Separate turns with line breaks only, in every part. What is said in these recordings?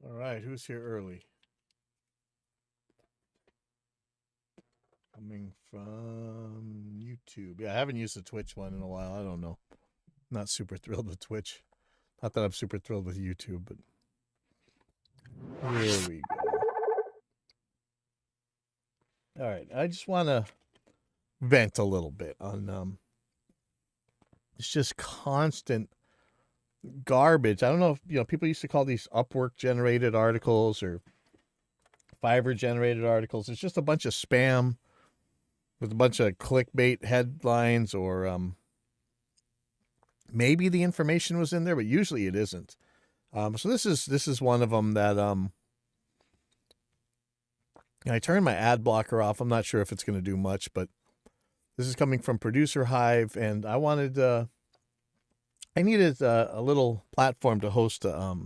All right, who's here early? Coming from YouTube. Yeah, I haven't used the Twitch one in a while. I don't know. Not super thrilled with Twitch. Not that I'm super thrilled with YouTube, but here we go. All right, I just want to vent a little bit on it's just constant garbage. I don't know if people used to call these Upwork generated articles or Fiverr generated articles. It's just a bunch of spam with a bunch of clickbait headlines, or maybe the information was in there, but usually it isn't. So this is one of them that I turned my ad blocker off. I'm not sure if it's going to do much, but this is coming from Producer Hive, and I needed a little platform to host a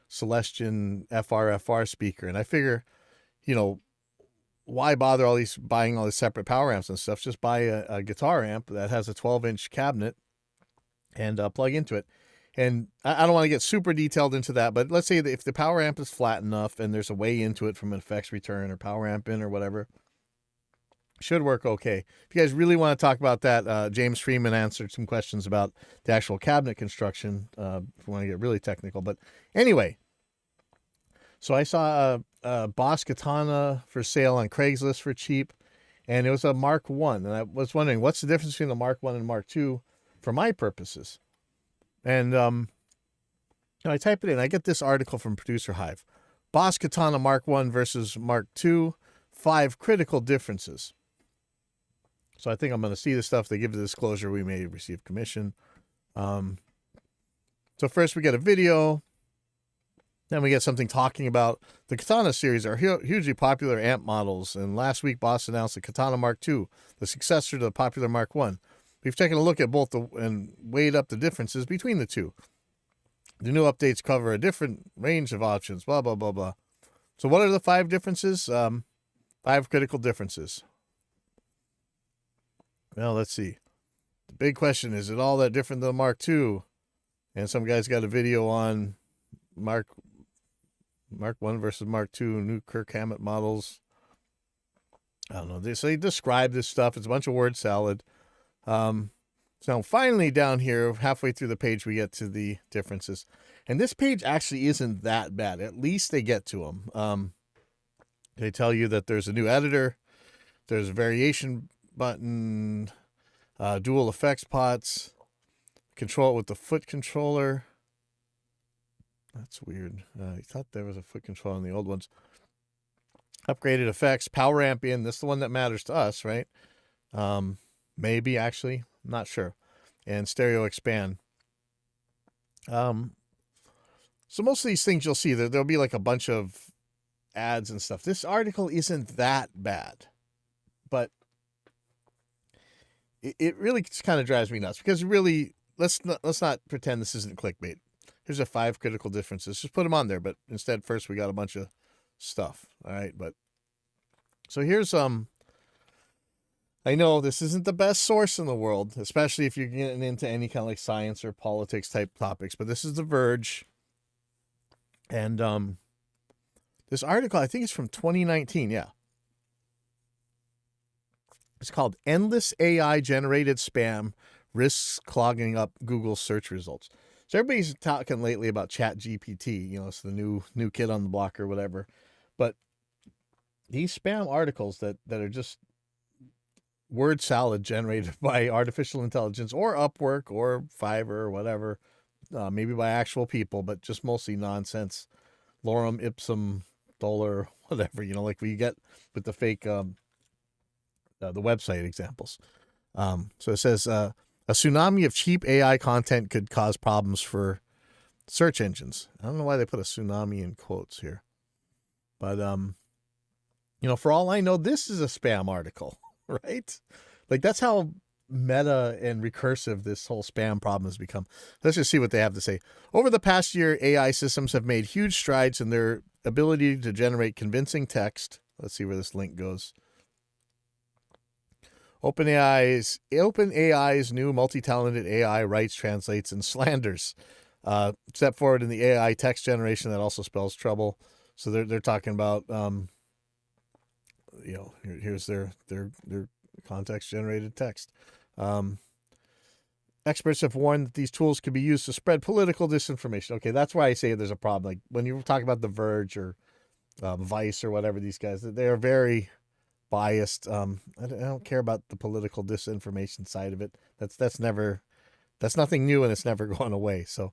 Celestion FRFR speaker, and I figure, why bother buying all these separate power amps and stuff? Just buy a guitar amp that has a 12-inch cabinet and plug into it. And I don't want to get super detailed into that, but let's say that if the power amp is flat enough and there's a way into it from an effects return or power amp in or whatever, should work okay. If you guys really want to talk about that, James Freeman answered some questions about the actual cabinet construction, if you want to get really technical. But anyway, so I saw a Boss Katana for sale on Craigslist for cheap, and it was a Mark 1. And I was wondering, what's the difference between the Mark 1 and Mark 2 for my purposes? And I type it in. I get this article from Producer Hive. Boss Katana Mark 1 versus Mark 2, 5 critical differences. So I think I'm going to see the stuff. They give the disclosure we may receive commission. So first we get a video. Then we get something talking about the Katana series are hugely popular amp models. And last week, Boss announced the Katana Mark II, the successor to the popular Mark I. We've taken a look at both and weighed up the differences between the two. The new updates cover a different range of options, blah, blah, blah, blah. So what are the 5 differences? 5 critical differences. Well, let's see. The big question, is it all that different than the Mark II? And some guy's got a video on Mark 1 versus Mark II, new Kirk Hammett models. I don't know. They describe this stuff. It's a bunch of word salad. So finally down here, halfway through the page, we get to the differences. And this page actually isn't that bad. At least they get to them. They tell you that there's a new editor. There's a variation button, dual effects pots, control it with the foot controller. That's weird. I thought there was a foot control on the old ones. Upgraded effects, power amp in. This is the one that matters to us, right? Maybe, actually. I'm not sure. And stereo expand. So most of these things you'll see, there'll be like a bunch of ads and stuff. This article isn't that bad. But it really kind of drives me nuts. Because really, let's not pretend this isn't clickbait. Here's the 5 critical differences. Just put them on there, but instead first we got a bunch of stuff. All right, but so here's I know this isn't the best source in the world, especially if you're getting into any kind of like science or politics type topics, but this is The Verge. And this article, I think it's from 2019, yeah. It's called Endless AI Generated Spam Risks Clogging Up Google Search Results. So everybody's talking lately about ChatGPT, it's the new kid on the block or whatever. But these spam articles that are just word salad generated by artificial intelligence or Upwork or Fiverr or whatever, maybe by actual people, but just mostly nonsense, lorem ipsum dolor, whatever, like we get with the fake, the website examples. So it says, a tsunami of cheap AI content could cause problems for search engines. I don't know why they put a tsunami in quotes here. But, for all I know, this is a spam article, right? Like, that's how meta and recursive this whole spam problem has become. Let's just see what they have to say. Over the past year, AI systems have made huge strides in their ability to generate convincing text. Let's see where this link goes. OpenAI's new multi-talented AI writes, translates, and slanders Step forward in the AI text generation, that also spells trouble. So they're talking about, here's their context generated text. Experts have warned that these tools could be used to spread political disinformation. Okay, that's why I say there's a problem. Like when you talk about The Verge or Vice or whatever, these guys, they are very biased. I don't care about the political disinformation side of it. That's nothing new, and it's never going away. So,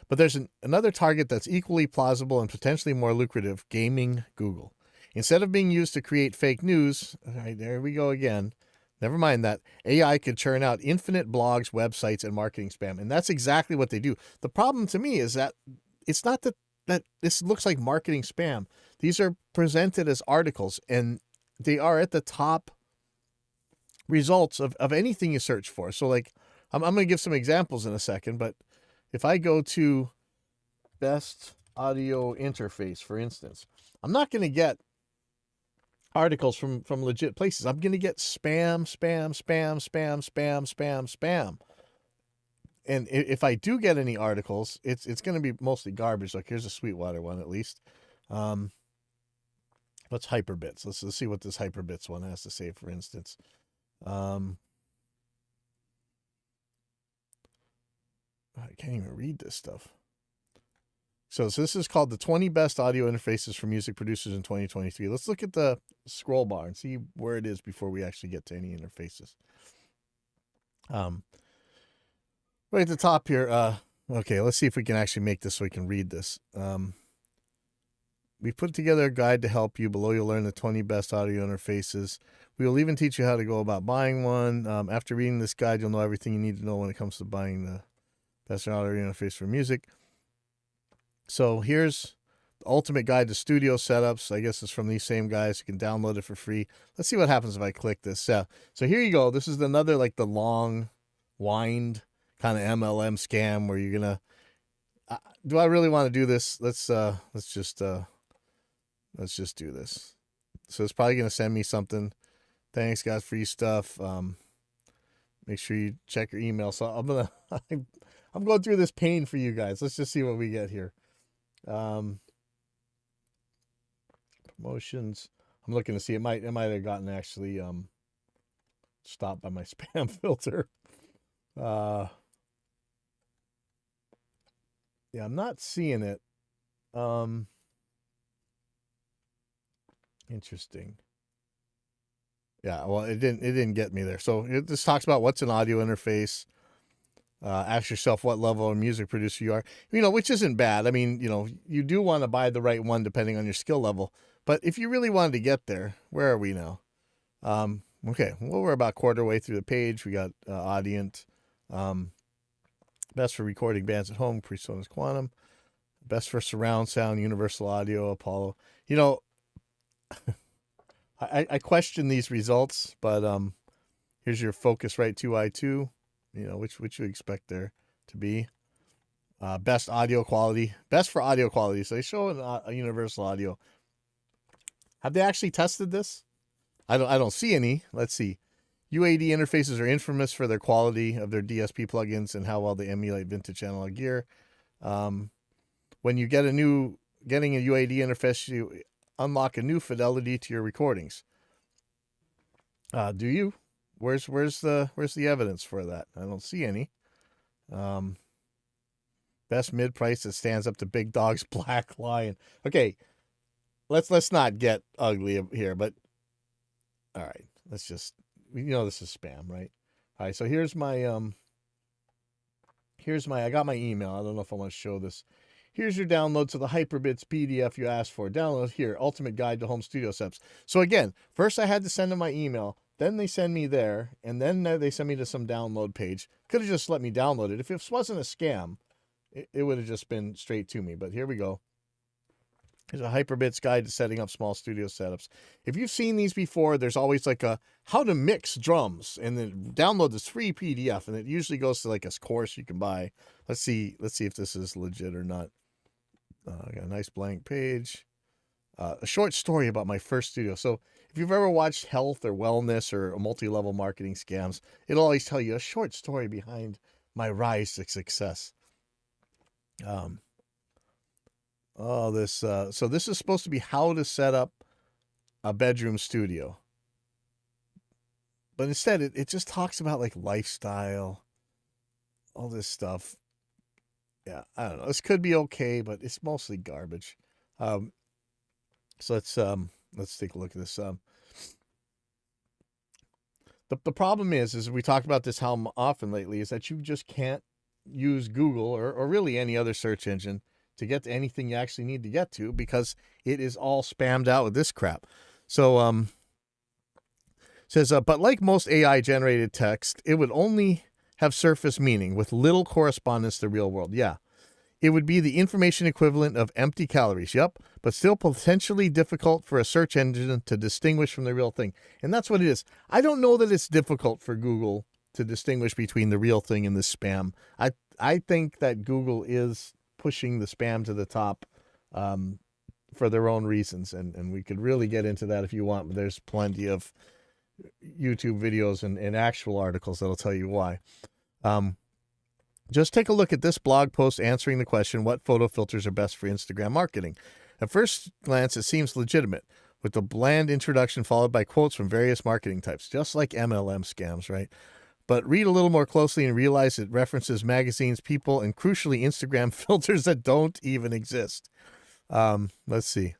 but there's another target that's equally plausible and potentially more lucrative: gaming Google. Instead of being used to create fake news, all right, there we go again. Never mind that. AI could churn out infinite blogs, websites, and marketing spam. And that's exactly what they do. The problem to me is that it's not that this looks like marketing spam. These are presented as articles, and they are at the top results of anything you search for. So like, I'm going to give some examples in a second, but if I go to best audio interface, for instance, I'm not going to get articles from legit places. I'm going to get spam. And if I do get any articles, it's going to be mostly garbage. Like here's a Sweetwater one, at least. What's Hyperbits? Let's see what this Hyperbits one has to say, for instance. I can't even read this stuff. So this is called the 20 best audio interfaces for music producers in 2023. Let's look at the scroll bar and see where it is before we actually get to any interfaces. Right at the top here. Okay, let's see if we can actually make this so we can read this. We put together a guide to help you. Below you'll learn the 20 best audio interfaces. We will even teach you how to go about buying one. After reading this guide, you'll know everything you need to know when it comes to buying the best audio interface for music. So here's the ultimate guide to studio setups. I guess it's from these same guys. You can download it for free. Let's see what happens if I click this. Yeah. So here you go. This is another like the long wind kind of MLM scam where you're gonna. Do I really want to do this? Let's just do this. So it's probably gonna send me something. Thanks, guys, free stuff. Make sure you check your email. So I'm going through this pain for you guys. Let's just see what we get here. Promotions. I'm looking to see. It might have gotten actually stopped by my spam filter. Yeah, I'm not seeing it. Interesting. Yeah, well, it didn't get me there. So this talks about what's an audio interface. Ask yourself what level of music producer you are, which isn't bad. I mean, you do want to buy the right one depending on your skill level. But if you really wanted to get there, where are we now? Okay, well, we're about quarter way through the page. We got Audient. Best for recording bands at home, PreSonus Quantum. Best for surround sound, Universal Audio, Apollo. I question these results, but here's your Focusrite 2i2. Which you expect there to be. Best audio quality. Best for audio quality. So they show a Universal Audio. Have they actually tested this? I don't see any. Let's see. UAD interfaces are infamous for their quality of their DSP plugins and how well they emulate vintage analog gear. When you getting a UAD interface, you unlock a new fidelity to your recordings. Do you? Where's the evidence for that? I don't see any. Best mid price that stands up to Big Dog's Black Lion. Okay, let's not get ugly here, but all right, let's just this is spam, right? All right, so here's my I got my email. I don't know if I want to show this. Here's your download to the Hyperbits PDF you asked for. Download here, Ultimate Guide to Home Studio Setups. So again, first I had to send them my email. Then they send me there, and then they send me to some download page. Could have just let me download it. If this wasn't a scam, it would have just been straight to me. But here we go. Here's a Hyperbits guide to setting up small studio setups. If you've seen these before, there's always like a how to mix drums, and then download this free PDF, and it usually goes to like a course you can buy. Let's see if this is legit or not. I got a nice blank page. A short story about my first studio. So if you've ever watched health or wellness or multi-level marketing scams, it'll always tell you a short story behind my rise to success. Um, oh, this. So this is supposed to be how to set up a bedroom studio, but instead it just talks about like lifestyle, all this stuff. Yeah, I don't know. This could be okay, but it's mostly garbage. Um, so let's take a look at this. The problem is we talked about this how often lately is that you just can't use Google or really any other search engine to get to anything you actually need to get to because it is all spammed out with this crap. So says but like most AI generated text, it would only have surface meaning with little correspondence to the real world. Yeah. It would be the information equivalent of empty calories. Yep, but still potentially difficult for a search engine to distinguish from the real thing. And that's what it is. I don't know that it's difficult for Google to distinguish between the real thing and the spam. I think that Google is pushing the spam to the top for their own reasons. And we could really get into that if you want, but there's plenty of YouTube videos and actual articles that'll tell you why. Just take a look at this blog post answering the question, what photo filters are best for Instagram marketing? At first glance, it seems legitimate, with the bland introduction followed by quotes from various marketing types, just like MLM scams, right? But read a little more closely and realize it references magazines, people, and crucially Instagram filters that don't even exist. Let's see.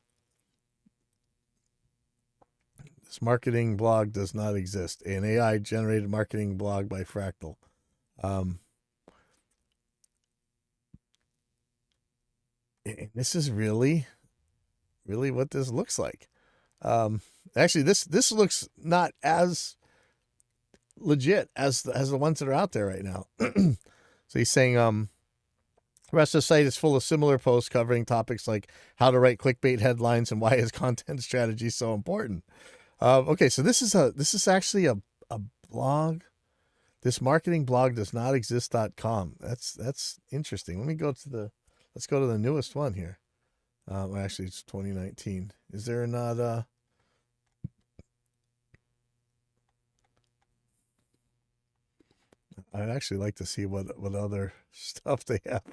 This marketing blog does not exist. An AI-generated marketing blog by Fractal. This is really what this looks like. Actually, this looks not as legit as the ones that are out there right now. So he's saying the rest of the site is full of similar posts covering topics like how to write clickbait headlines and why is content strategy so important. Okay, so this is actually a blog. This marketing blog does not exist.com. That's interesting. Let's go to the newest one here. Actually, it's 2019. Is there not? I'd actually like to see what other stuff they have.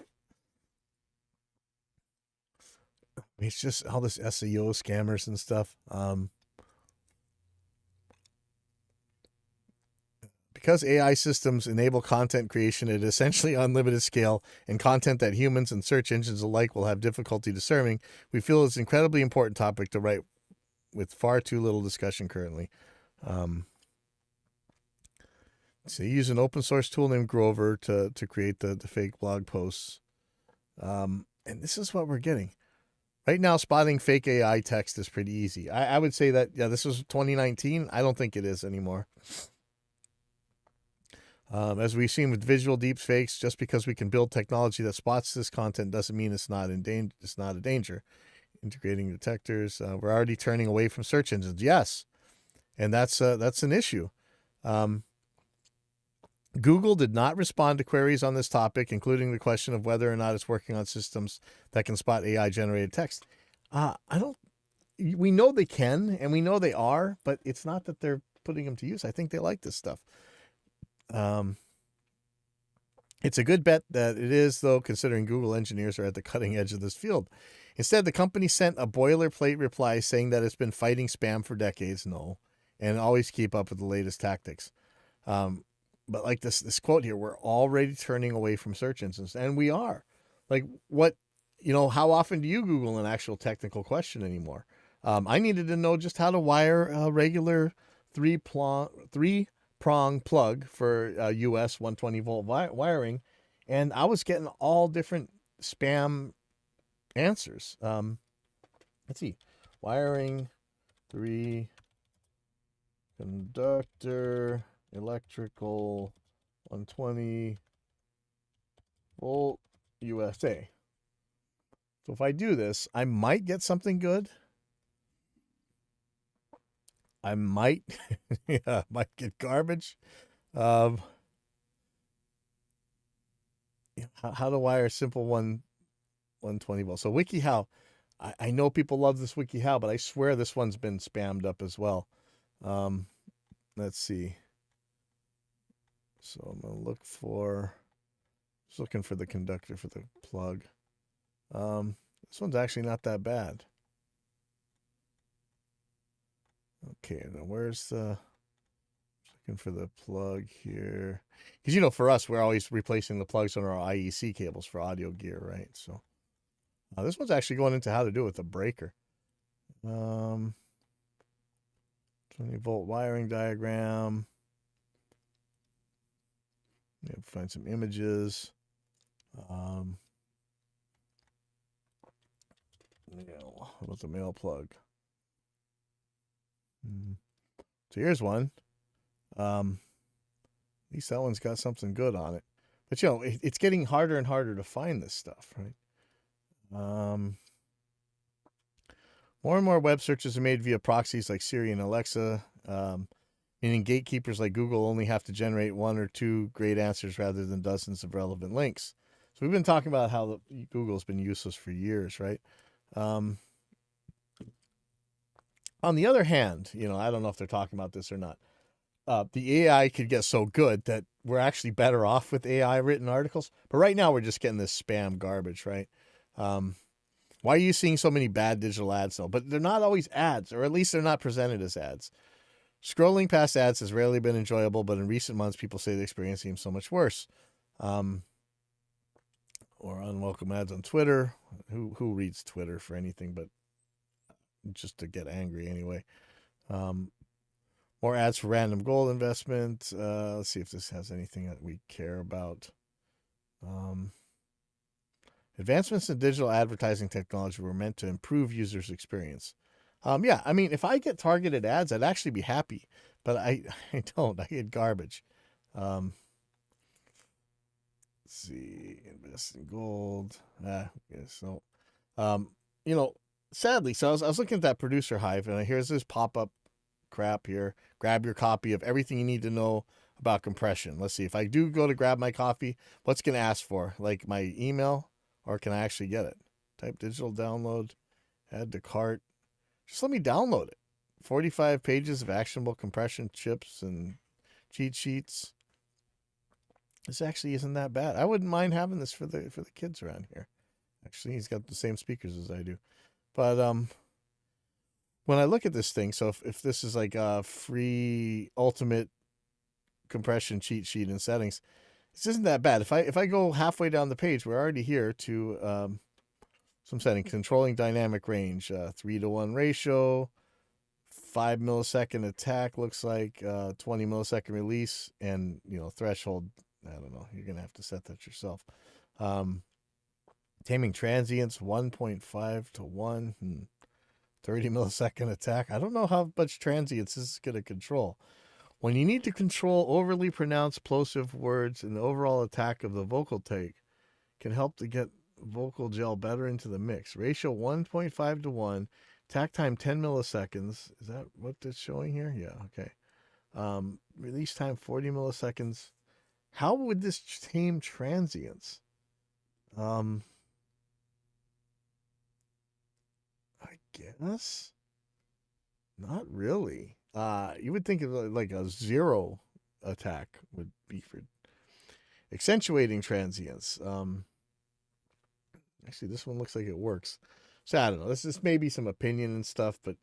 It's just all this SEO scammers and stuff. Because AI systems enable content creation at essentially unlimited scale and content that humans and search engines alike will have difficulty discerning, we feel it's an incredibly important topic to write with far too little discussion currently. So you use an open source tool named Grover to create the fake blog posts. And this is what we're getting. Right now, spotting fake AI text is pretty easy. I would say that, yeah, this was 2019. I don't think it is anymore. As we've seen with visual deepfakes, just because we can build technology that spots this content doesn't mean it's not in danger. It's not a danger. Integrating detectors, we're already turning away from search engines. Yes, and that's an issue. Google did not respond to queries on this topic, including the question of whether or not it's working on systems that can spot AI-generated text. I don't. We know they can, and we know they are, but it's not that they're putting them to use. I think they like this stuff. It's a good bet that it is, though, considering Google engineers are at the cutting edge of this field. Instead, the company sent a boilerplate reply saying that it's been fighting spam for decades, and always keep up with the latest tactics. But like this quote here, we're already turning away from search engines, and we are. Like how often do you Google an actual technical question anymore? I needed to know just how to wire a regular three-prong plug for US 120 volt wiring, and I was getting all different spam answers. Let's see, wiring 3 conductor electrical 120 volt USA. So if I do this, I might get something good. I might, might get garbage. How to wire a simple 120 volt. So WikiHow, I know people love this WikiHow, but I swear this one's been spammed up as well. Let's see. So I'm gonna look for, just looking for the conductor for the plug. This one's actually not that bad. Okay, now where's the... Looking for the plug here. Because, for us, we're always replacing the plugs on our IEC cables for audio gear, right? So this one's actually going into how to do it with a breaker. 20-volt wiring diagram. Find some images. What's a male plug? So here's one. At least that one's got something good on it. But it's getting harder and harder to find this stuff, right? More and more web searches are made via proxies like Siri and Alexa, meaning gatekeepers like Google only have to generate 1 or 2 great answers rather than dozens of relevant links. So we've been talking about how Google's been useless for years, right? On the other hand, I don't know if they're talking about this or not. The AI could get so good that we're actually better off with AI written articles. But right now we're just getting this spam garbage, right? Why are you seeing so many bad digital ads though? But they're not always ads, or at least they're not presented as ads. Scrolling past ads has rarely been enjoyable, but in recent months, people say the experience seems so much worse. Or unwelcome ads on Twitter. Who reads Twitter for anything but just to get angry anyway? More ads for random gold investment. Let's see if this has anything that we care about. Advancements in digital advertising technology were meant to improve users' experience. Yeah, I mean, if I get targeted ads, I'd actually be happy, but I don't. I get garbage. Let's see, invest in gold. So, sadly, so I was looking at that Producer Hive, and here's this pop-up crap here. Grab your copy of everything you need to know about compression. Let's see, if I do go to grab my copy, what's going to ask for? Like my email, or can I actually get it? Type digital download, add to cart. Just let me download it. 45 pages of actionable compression chips and cheat sheets. This actually isn't that bad. I wouldn't mind having this for the kids around here. Actually, he's got the same speakers as I do. But when I look at this thing, so if this is like a free ultimate compression cheat sheet and settings, this isn't that bad. If I go halfway down the page, we're already here to some settings. Controlling dynamic range, 3-to-1 ratio, 5 millisecond attack looks like, 20 millisecond release, and threshold. I don't know. You're gonna have to set that yourself. Taming transients, 1.5 to 1, 30 millisecond attack. I don't know how much transients this is gonna control. When you need to control overly pronounced plosive words, and the overall attack of the vocal take can help to get vocal gel better into the mix. Ratio 1.5 to 1. Attack time 10 milliseconds. Is that what it's showing here? Yeah, okay. Release time 40 milliseconds. How would this tame transients? I guess not really. You would think of like a 0 attack would be for accentuating transients. Actually, this one looks like it works. So I don't know. This may be some opinion and stuff, but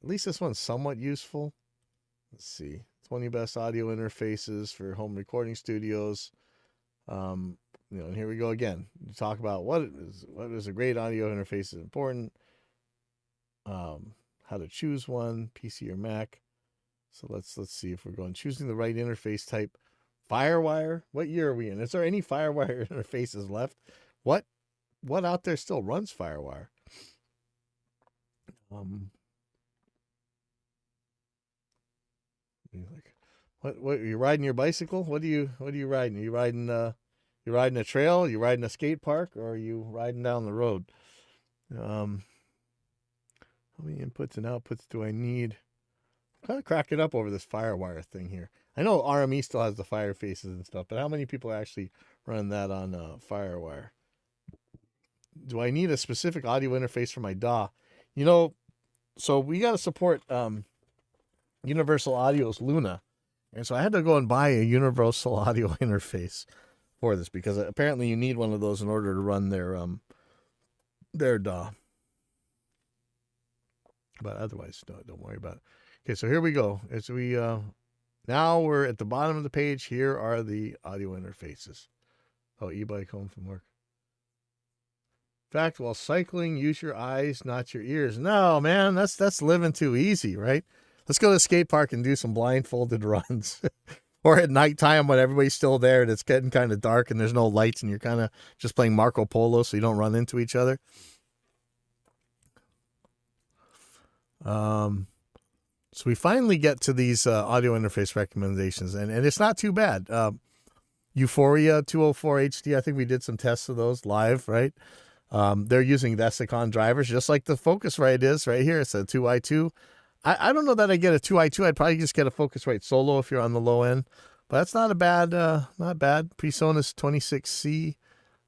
at least this one's somewhat useful. Let's see. 20 best audio interfaces for home recording studios. And here we go again. You talk about what is a great audio interface is important. How to choose one, PC or Mac. So let's see if we're going choosing the right interface type. Firewire. What year are we in? Is there any Firewire interfaces left? What out there still runs Firewire? What are you riding your bicycle? What are you riding? Are you riding a trail? Are you riding a skate park, or are you riding down the road? How many inputs and outputs do I need? I'm kind of cracking up over this Firewire thing here. I know RME still has the Fire faces and stuff, but how many people actually run that on Firewire? Do I need a specific audio interface for my DAW? So we got to support Universal Audio's Luna. And so I had to go and buy a Universal Audio interface for this, because apparently you need one of those in order to run their their DAW. But otherwise, don't worry about it. Okay, so here we go. As we now we're at the bottom of the page. Here are the audio interfaces. Oh, e-bike home from work. In fact, while cycling, use your eyes, not your ears. No, man, that's living too easy, right? Let's go to the skate park and do some blindfolded runs. Or at nighttime when everybody's still there and it's getting kind of dark and there's no lights and you're kind of just playing Marco Polo so you don't run into each other. So we finally get to these audio interface recommendations, and it's not too bad. Euphoria 204 HD, I think we did some tests of those live, right? They're using Vesicon drivers, just like the Focusrite is right here. It's a 2i2. I don't know that I get a 2i2. I'd probably just get a Focusrite Solo if you're on the low end. But that's not a bad, not bad. PreSonus 26C.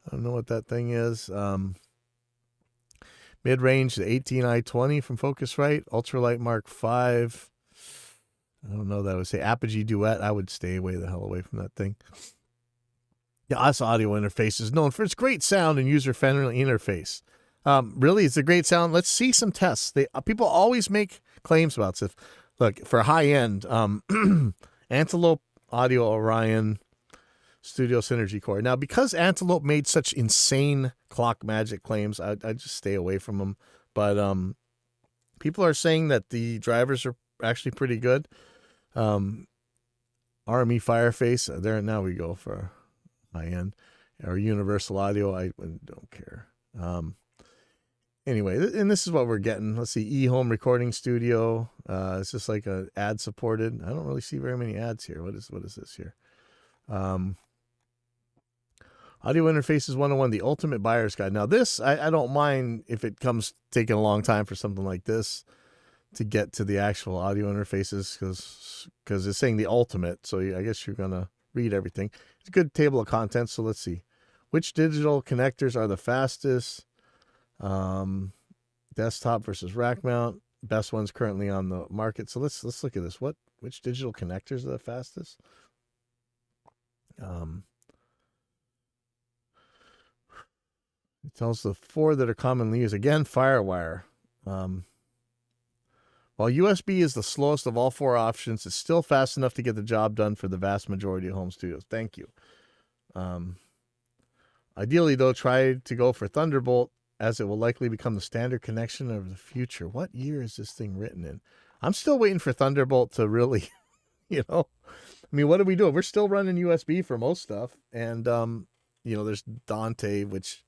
I don't know what that thing is. Mid-range, the 18i20 from Focusrite. Ultralight Mark V. I don't know that I would say. Apogee Duet. I would stay way the hell away from that thing. The OS audio interface is known for its great sound and user-friendly interface. Really, it's a great sound. Let's see some tests. People always make claims about this. Look, for high-end, Antelope Audio Orion Studio Synergy Core. Now, because Antelope made such insane clock magic claims, I just stay away from them. But people are saying that the drivers are actually pretty good. RME Fireface, there now we go for high-end. Or Universal Audio, I don't care. Anyway, and this is what we're getting. Let's see, eHome Recording Studio. It's just like a ad supported. I don't really see very many ads here. What is this here? Audio Interfaces 101, the Ultimate Buyer's Guide. Now this, I don't mind if it comes taking a long time for something like this to get to the actual audio interfaces because it's saying the ultimate. So I guess you're going to read everything. It's a good table of contents. So let's see. Which digital connectors are the fastest? Desktop versus rack mount. Best ones currently on the market. So let's look at this. Which digital connectors are the fastest? It tells the 4 that are commonly used. Again, FireWire. While USB is the slowest of all 4 options, it's still fast enough to get the job done for the vast majority of home studios. Thank you. Ideally, though, try to go for Thunderbolt, as it will likely become the standard connection of the future. What year is this thing written in? I'm still waiting for Thunderbolt to really, I mean, what do we do? We're still running USB for most stuff. And, there's Dante, which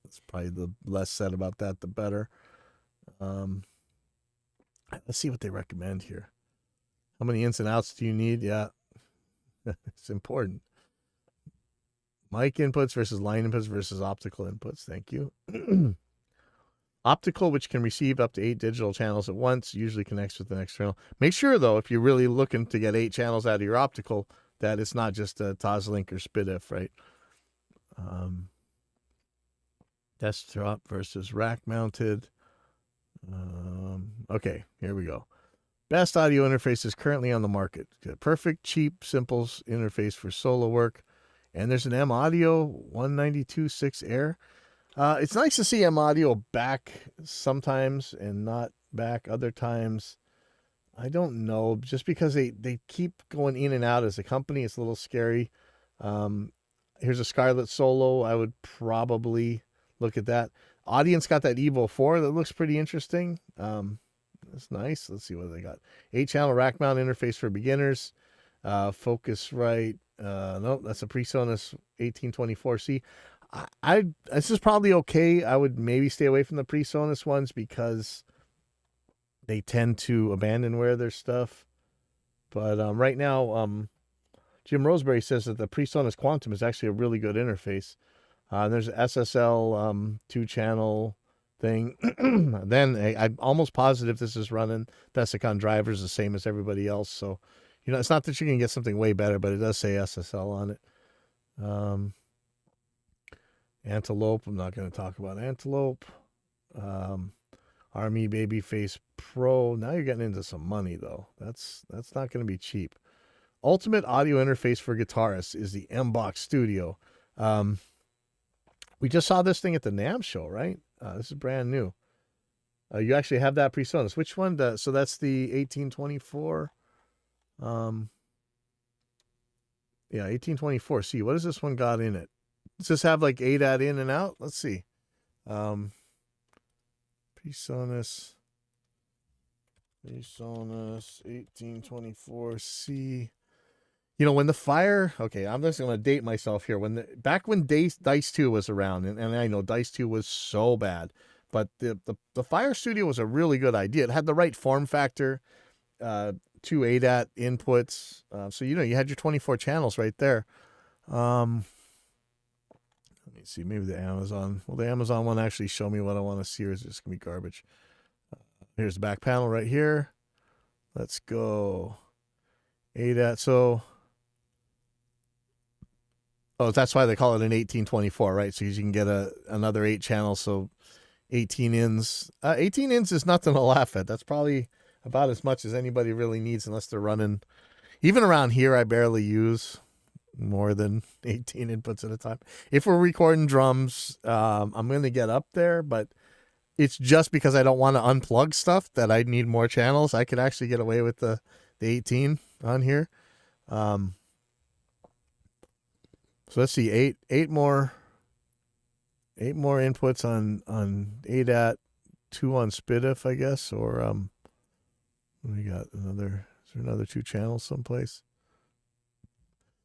it's probably the less said about that, the better. Let's see what they recommend here. How many ins and outs do you need? Yeah, it's important. Mic inputs versus line inputs versus optical inputs. Thank you. Optical, which can receive up to 8 digital channels at once, usually connects with an external. Make sure, though, if you're really looking to get 8 channels out of your optical, that it's not just a Toslink or SPDIF, right? Desktop versus rack mounted. Okay, here we go. Best audio interfaces currently on the market. Perfect, cheap, simple interface for solo work. And there's an M Audio 192.6 Air. It's nice to see M Audio back sometimes and not back other times. I don't know. Just because they keep going in and out as a company, it's a little scary. Here's a Scarlett Solo. I would probably look at that. Audience got that Evo 4 that looks pretty interesting. That's nice. Let's see what they got. 8-channel rack mount interface for beginners. Focusrite. Nope, that's a PreSonus 1824C. This is probably okay. I would maybe stay away from the PreSonus ones because they tend to abandonware their stuff. But right now, Jim Roseberry says that the PreSonus Quantum is actually a really good interface. There's an SSL 2-channel thing. Then I'm almost positive this is running Vesicon drivers the same as everybody else. So, it's not that you can get something way better, but it does say SSL on it. Antelope. I'm not going to talk about Antelope. Army Babyface Pro. Now you're getting into some money, though. That's not going to be cheap. Ultimate audio interface for guitarists is the M-Box Studio. We just saw this thing at the NAMM show, right? This is brand new. You actually have that PreSonus. Which one? So that's the 1824. Yeah, 1824. See, what does this one got in it? Does this have like ADAT in and out? Let's see. PreSonus 1824C. You know, when the Fire, okay, I'm just going to date myself here. Back when Dice 2 was around, and I know Dice 2 was so bad, but the Fire Studio was a really good idea. It had the right form factor, 2 ADAT inputs. So, you know, you had your 24 channels right there. Let me see, maybe the Amazon. Will the Amazon one actually show me what I want to see, or is it just going to be garbage? Here's the back panel right here. Let's go. ADAT. So, oh, that's why they call it an 1824, right? So you can get another 8 channels. So 18 ins. 18 ins is nothing to laugh at. That's probably about as much as anybody really needs, unless they're running. Even around here, I barely use more than 18 inputs at a time. If we're recording drums, I'm going to get up there, but it's just because I don't want to unplug stuff that I need more channels. I could actually get away with the 18 on here. So let's see, eight more inputs on ADAT, 2 on SPDIF, I guess, or we got another. Is there another 2 channels someplace?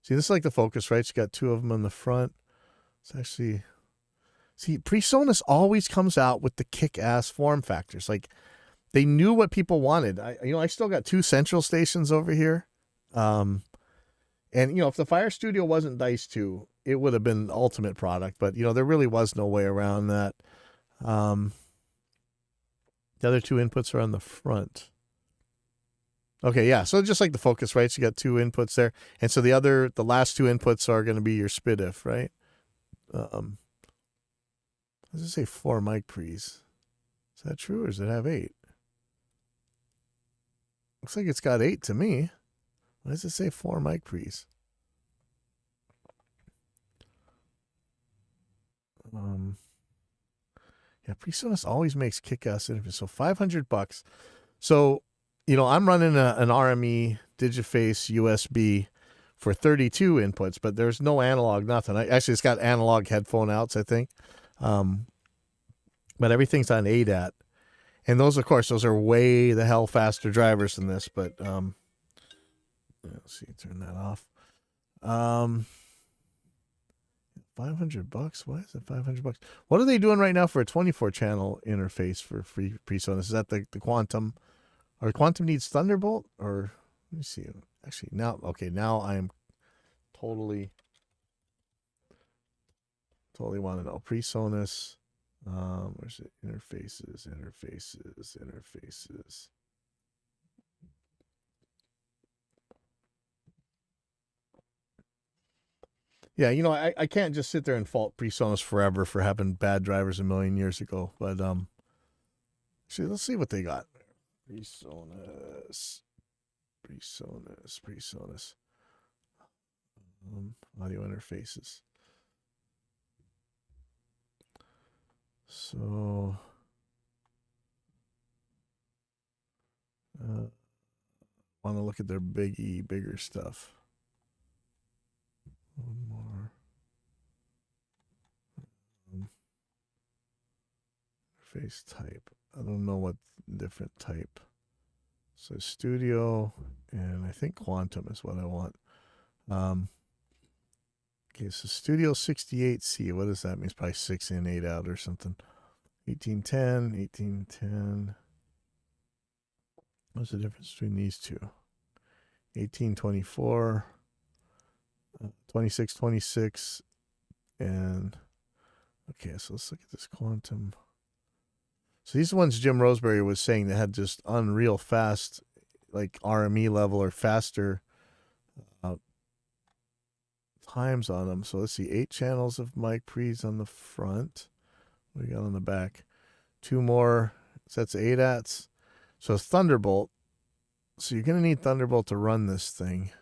See, this is like the Focus, right? You got 2 of them on the front. It's actually, see, PreSonus always comes out with the kick-ass form factors. Like, they knew what people wanted. I still got 2 central stations over here. And, you know, if the Fire Studio wasn't Dice 2, it would have been the ultimate product. But, you know, there really was no way around that. The other 2 inputs are on the front. Okay, yeah. So just like the Focus, right? So you got 2 inputs there. And so the last 2 inputs are going to be your SPDIF, right? Does it say 4 mic pre's? Is that true, or does it have 8? Looks like it's got 8 to me. Why does it say 4 mic pre's? Yeah, PreSonus always makes kick-ass interface. So $500. So, you know, I'm running an RME Digiface USB for 32 inputs, but there's no analog, nothing. Actually, it's got analog headphone outs, I think. But everything's on ADAT. And those, of course, those are way the hell faster drivers than this. But let's see, turn that off. $500. Why is it $500? What are they doing right now for a 24 channel interface for free PreSonus? Is that the Quantum? Or Quantum needs Thunderbolt? Or let me see. Actually, now I am totally want to know. PreSonus. Where's it? Interfaces. Yeah, you know, I can't just sit there and fault PreSonus forever for having bad drivers a million years ago. But actually, let's see what they got. PreSonus. Audio interfaces. So, want to look at their bigger stuff. One more. Face type. I don't know what different type. So Studio, and I think Quantum is what I want. Okay, so Studio 68C. What does that mean? It's probably 6 in, 8 out or something. 1810. What's the difference between these two? 1824. 2626, and okay, so let's look at this Quantum. So these ones Jim Roseberry was saying that had just unreal fast, like RME level or faster times on them. So let's see, 8 channels of mic pre's on the front. What do we got on the back? 2 more sets of ADATs. So Thunderbolt. So you're going to need Thunderbolt to run this thing.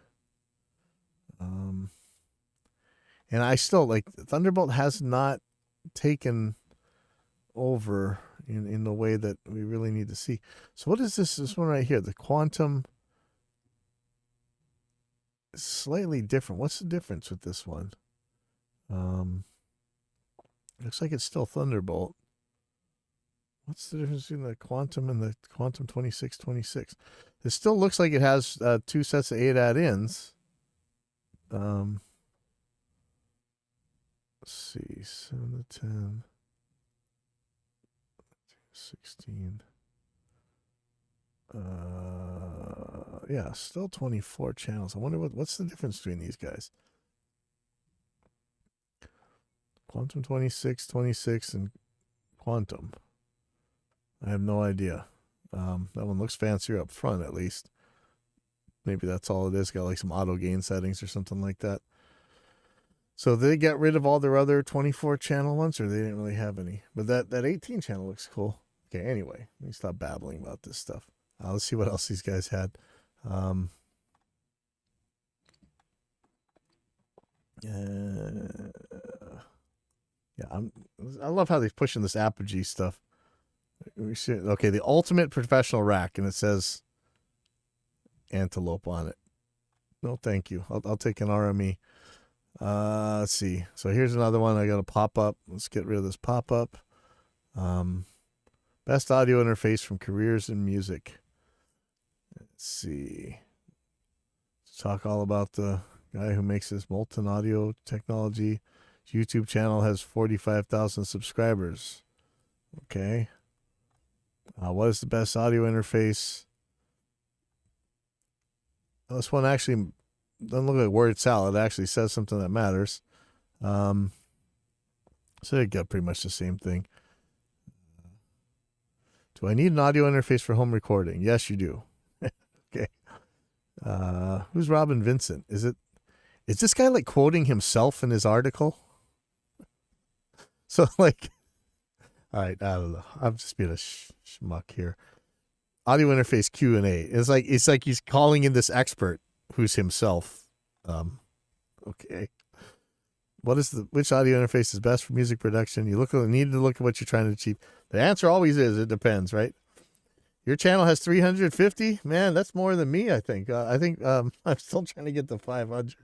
And I still, like, Thunderbolt has not taken over in the way that we really need to see. So what is this one right here? The Quantum is slightly different. What's the difference with this one? Looks like it's still Thunderbolt. What's the difference between the Quantum and the Quantum 2626? It still looks like it has 2 sets of 8 add-ins. Let's see, 7 to 10, 16. Yeah, still 24 channels. I wonder what's the difference between these guys. Quantum 2626 and Quantum. I have no idea. That one looks fancier up front, at least. Maybe that's all it is. Got like some auto gain settings or something like that. So they get rid of all their other 24 channel ones, or they didn't really have any. But that 18 channel looks cool. Okay, anyway, let me stop babbling about this stuff. Let's see what else these guys had. I love how they're pushing this Apogee stuff. Okay, the ultimate professional rack, and it says Antelope on it. No, thank you. I'll take an RME. Let's see. So here's another one. I got a pop-up. Let's get rid of this pop-up. Best audio interface from Careers in Music. Let's see. Let's talk all about the guy who makes this Molten Audio technology. His YouTube channel has 45,000 subscribers. Okay. What is the best audio interface? This one actually doesn't look like word salad. It actually says something that matters. So they get pretty much the same thing. Do I need an audio interface for home recording? Yes, you do. Okay. Who's Robin Vincent? Is this guy like quoting himself in his article? So like, all right, I don't know. I'm just being a schmuck here. Audio interface Q&A. It's like he's calling in this expert who's himself. Okay. Which audio interface is best for music production? You need to look at what you're trying to achieve. The answer always is it depends, right? Your channel has 350? Man, that's more than me, I think. I'm still trying to get to 500.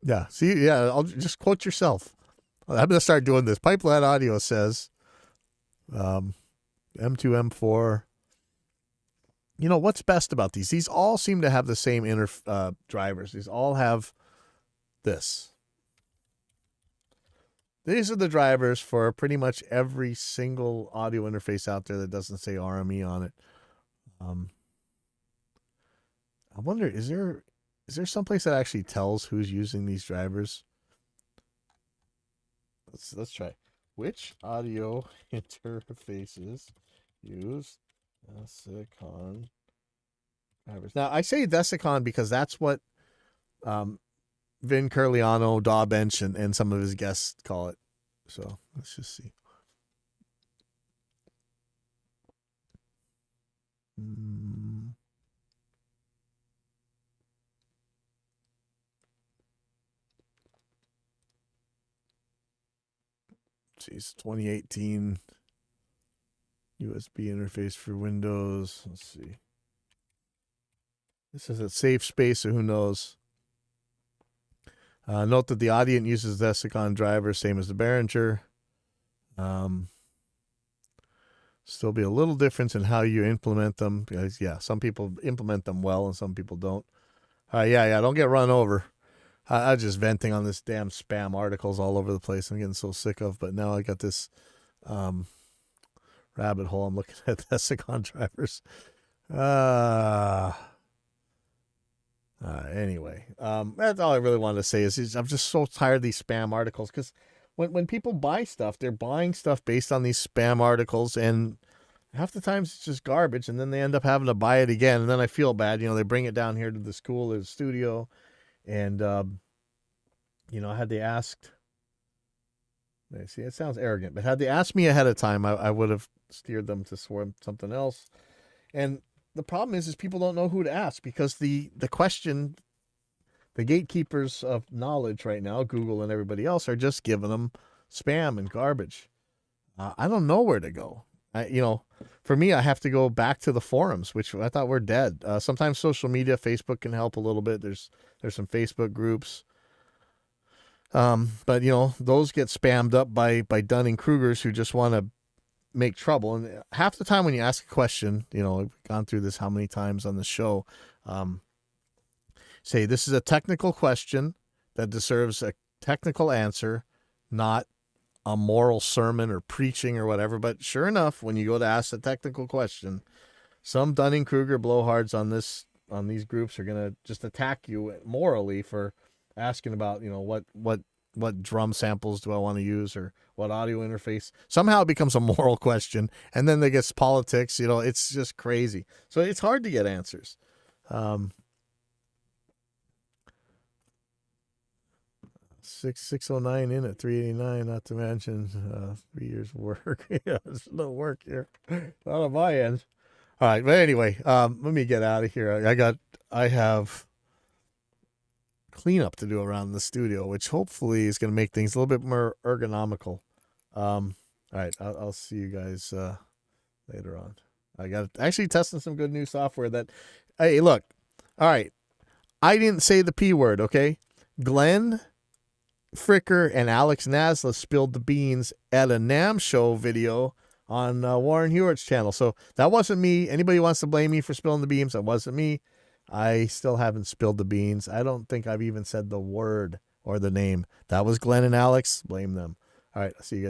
Yeah. See, yeah, I'll just quote yourself. I'm going to start doing this. Pipeline Audio says M2, M4. You know, what's best about these? These all seem to have the same inner drivers. These all have this. These are the drivers for pretty much every single audio interface out there that doesn't say RME on it. I wonder, is there someplace that actually tells who's using these drivers? Let's try. Which audio interfaces use Desicon drivers? Now, I say Desicon because that's what Vin Curliano, Dawbench, and some of his guests call it. So let's just see. Geez, 2018 USB interface for Windows. Let's see. This is a safe space, so who knows? Note that the Audient uses the Desicon driver, same as the Behringer. Still be a little difference in how you implement them. Because, yeah, some people implement them well and some people don't. Yeah, don't get run over. I'm just venting on this damn spam articles all over the place. I'm getting so sick of. But now I got this rabbit hole. I'm looking at Desicon drivers. Anyway, that's all I really wanted to say is I'm just so tired of these spam articles, because when people buy stuff, they're buying stuff based on these spam articles, and half the times it's just garbage, and then they end up having to buy it again, and then I feel bad. They bring it down here to the school or the studio, and had they asked, see, it sounds arrogant, but had they asked me ahead of time, I would have steered them to something else. And the problem is people don't know who to ask, because the question the gatekeepers of knowledge right now, Google and everybody else, are just giving them spam and garbage. I don't know where to go. For me, I have to go back to the forums, which I thought were dead. Sometimes social media, Facebook can help a little bit. There's some Facebook groups. But those get spammed up by Dunning-Krugers who just want to make trouble. And half the time when you ask a question, I've gone through this how many times on the show, say this is a technical question that deserves a technical answer, not a moral sermon or preaching or whatever. But sure enough, when you go to ask a technical question, some Dunning-Kruger blowhards on these groups are going to just attack you morally for asking about, what drum samples do I want to use or what audio interface. Somehow it becomes a moral question, and then they get politics. It's just crazy. So it's hard to get answers. 609 in at 389, not to mention 3 years work. Yeah, there's no work here. Not on my end. All right, but anyway, let me get out of here. I have cleanup to do around the studio, which hopefully is going to make things a little bit more ergonomical. All right, I'll see you guys later on. I got actually testing some good new software that, hey, look, all right, I didn't say the P word, okay? Glenn Fricker and Alex Nasla spilled the beans at a NAMM show video on Warren Hewitt's channel. So that wasn't me. Anybody wants to blame me for spilling the beans, that wasn't me. I still haven't spilled the beans. I don't think I've even said the word or the name. That was Glenn and Alex. Blame them. All right, I'll see you guys.